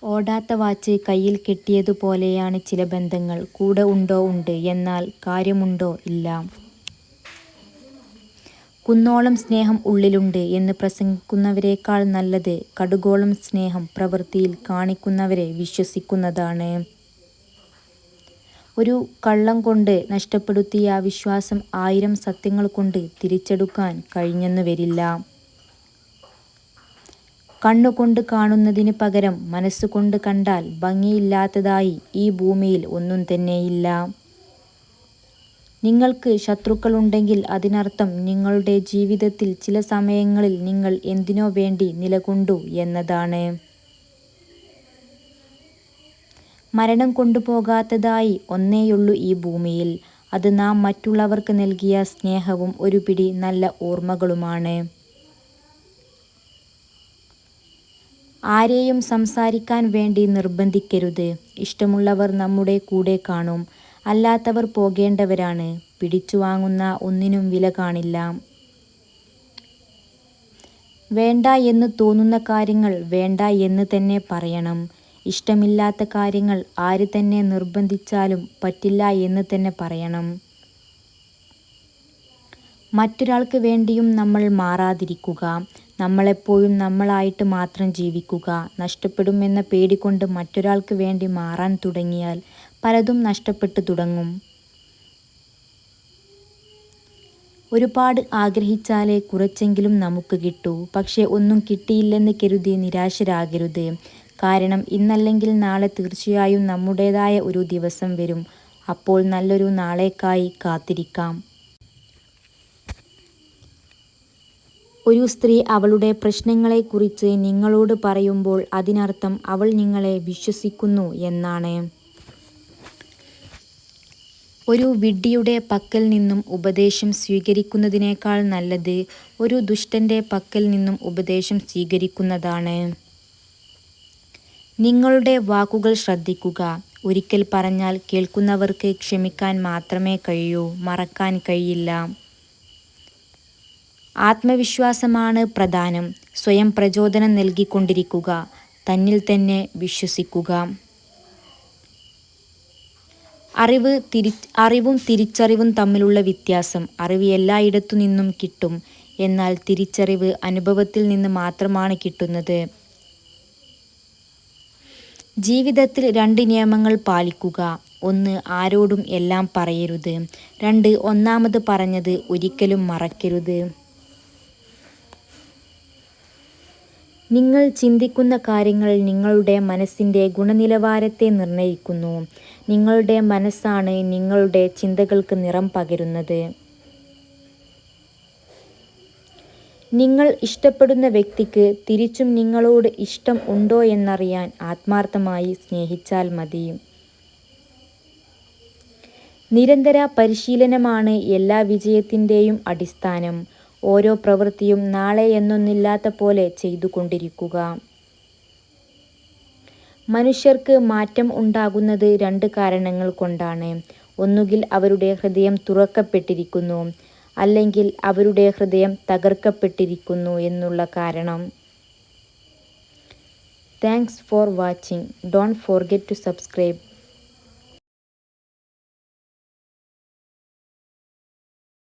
ഓടാത്ത watch കയ്യിൽ കെട്ടിയതുപോലെയാണ് ചില ബന്ധങ്ങൾ. കൂടെ ഉണ്ടോ ഉണ്ട്, എന്നാൽ കാര്യമുണ്ടോ ഇല്ല. കുന്നോളം സ്നേഹം ഉള്ളിലുണ്ട് എന്ന് പ്രസംഗിക്കുന്നവരേക്കാൾ നല്ലത് കടുകോളം സ്നേഹം പ്രവൃത്തിയിൽ കാണിക്കുന്നവരെ വിശ്വസിക്കുന്നതാണ്. ഒരു കള്ളം കൊണ്ട് നഷ്ടപ്പെടുത്തിയ വിശ്വാസം 1000 സത്യങ്ങൾ കൊണ്ട് തിരിച്ചെടുക്കാൻ കഴിഞ്ഞെന്നു വരില്ല. കണ്ണുകൊണ്ട് കാണുന്നതിന് പകരം മനസ്സുകൊണ്ട് കണ്ടാൽ ഭംഗിയില്ലാത്തതായി ഈ ഭൂമിയിൽ ഒന്നും തന്നെയില്ല. നിങ്ങൾക്ക് ശത്രുക്കളുണ്ടെങ്കിൽ അതിനർത്ഥം നിങ്ങളുടെ ജീവിതത്തിൽ ചില സമയങ്ങളിൽ നിങ്ങൾ എന്തിനോ വേണ്ടി നിലകൊണ്ടു എന്നതാണ്. മരണം കൊണ്ടുപോകാത്തതായി ഒന്നേയുള്ളൂ ഈ ഭൂമിയിൽ. അത് നാം മറ്റുള്ളവർക്ക് നൽകിയ സ്നേഹവും ഒരു പിടി നല്ല ഓർമ്മകളുമാണ്. ആരെയും സംസാരിക്കാൻ വേണ്ടി നിർബന്ധിക്കരുത്. ഇഷ്ടമുള്ളവർ നമ്മുടെ കൂടെ കാണും, അല്ലാത്തവർ പോകേണ്ടവരാണ്. പിടിച്ചു വാങ്ങുന്ന ഒന്നിനും വില കാണില്ല. വേണ്ട എന്ന് തോന്നുന്ന കാര്യങ്ങൾ വേണ്ട എന്ന് തന്നെ പറയണം. ഇഷ്ടമില്ലാത്ത കാര്യങ്ങൾ ആര് തന്നെ നിർബന്ധിച്ചാലും പറ്റില്ല എന്ന് തന്നെ പറയണം. മറ്റൊരാൾക്ക് വേണ്ടിയും നമ്മൾ മാറാതിരിക്കുക. നമ്മളെപ്പോഴും നമ്മളായിട്ട് മാത്രം ജീവിക്കുക. നഷ്ടപ്പെടുമെന്ന പേടി കൊണ്ട് മറ്റൊരാൾക്ക് വേണ്ടി മാറാൻ തുടങ്ങിയാൽ പലതും നഷ്ടപ്പെട്ടു തുടങ്ങും. ഒരുപാട് ആഗ്രഹിച്ചാലേ കുറച്ചെങ്കിലും നമുക്ക് കിട്ടൂ. പക്ഷേ ഒന്നും കിട്ടിയില്ലെന്ന് കരുതി നിരാശരാകരുത്. കാരണം ഇന്നല്ലെങ്കിൽ നാളെ തീർച്ചയായും നമ്മുടേതായ ഒരു ദിവസം വരും. അപ്പോൾ നല്ലൊരു നാളേക്കായി കാത്തിരിക്കാം. ഒരു സ്ത്രീ അവളുടെ പ്രശ്നങ്ങളെക്കുറിച്ച് നിങ്ങളോട് പറയുമ്പോൾ അതിനർത്ഥം അവൾ നിങ്ങളെ വിശ്വസിക്കുന്നു എന്നാണ്. ഒരു വിഡ്ഢിയുടെ പക്കൽ നിന്നും ഉപദേശം സ്വീകരിക്കുന്നതിനേക്കാൾ നല്ലത് ഒരു ദുഷ്ടന്റെ പക്കൽ നിന്നും ഉപദേശം സ്വീകരിക്കുന്നതാണ്. നിങ്ങളുടെ വാക്കുകൾ ശ്രദ്ധിക്കുക. ഒരിക്കൽ പറഞ്ഞാൽ കേൾക്കുന്നവർക്ക് ക്ഷമിക്കാൻ മാത്രമേ കഴിയൂ, മറക്കാൻ കഴിയില്ല. ആത്മവിശ്വാസമാണ് പ്രധാനം. സ്വയം പ്രചോദനം നൽകിക്കൊണ്ടിരിക്കുക. തന്നിൽ തന്നെ വിശ്വസിക്കുക. അറിവും തിരിച്ചറിവും തമ്മിലുള്ള വ്യത്യാസം. അറിവ് എല്ലായിടത്തു നിന്നും കിട്ടും, എന്നാൽ തിരിച്ചറിവ് അനുഭവത്തിൽ നിന്ന് മാത്രമാണ് കിട്ടുന്നത്. ജീവിതത്തിൽ 2 നിയമങ്ങൾ പാലിക്കുക. 1. ആരോടും എല്ലാം പറയരുത്. 2. ഒന്നാമത് പറഞ്ഞത് ഒരിക്കലും മറക്കരുത്. നിങ്ങൾ ചിന്തിക്കുന്ന കാര്യങ്ങൾ നിങ്ങളുടെ മനസ്സിൻ്റെ ഗുണനിലവാരത്തെ നിർണ്ണയിക്കുന്നു. നിങ്ങളുടെ മനസ്സാണ് നിങ്ങളുടെ ചിന്തകൾക്ക് നിറം പകരുന്നത്. നിങ്ങൾ ഇഷ്ടപ്പെടുന്ന വ്യക്തിക്ക് തിരിച്ചും നിങ്ങളോട് ഇഷ്ടം ഉണ്ടോ എന്നറിയാൻ ആത്മാർത്ഥമായി സ്നേഹിച്ചാൽ മതി. നിരന്തര പരിശീലനമാണ് എല്ലാ വിജയത്തിൻ്റെയും അടിസ്ഥാനം. ഓരോ പ്രവൃത്തിയും നാളെ എന്നൊന്നില്ലാത്ത പോലെ ചെയ്തുകൊണ്ടിരിക്കുക. മനുഷ്യർക്ക് മാറ്റം ഉണ്ടാകുന്നത് 2 കാരണങ്ങൾ കൊണ്ടാണ്. ഒന്നുകിൽ അവരുടെ ഹൃദയം തുറക്കപ്പെട്ടിരിക്കുന്നു, അല്ലെങ്കിൽ അവരുടെ ഹൃദയം തകർക്കപ്പെട്ടിരിക്കുന്നു എന്നുള്ള കാരണം. Thanks for watching. Don't forget to subscribe.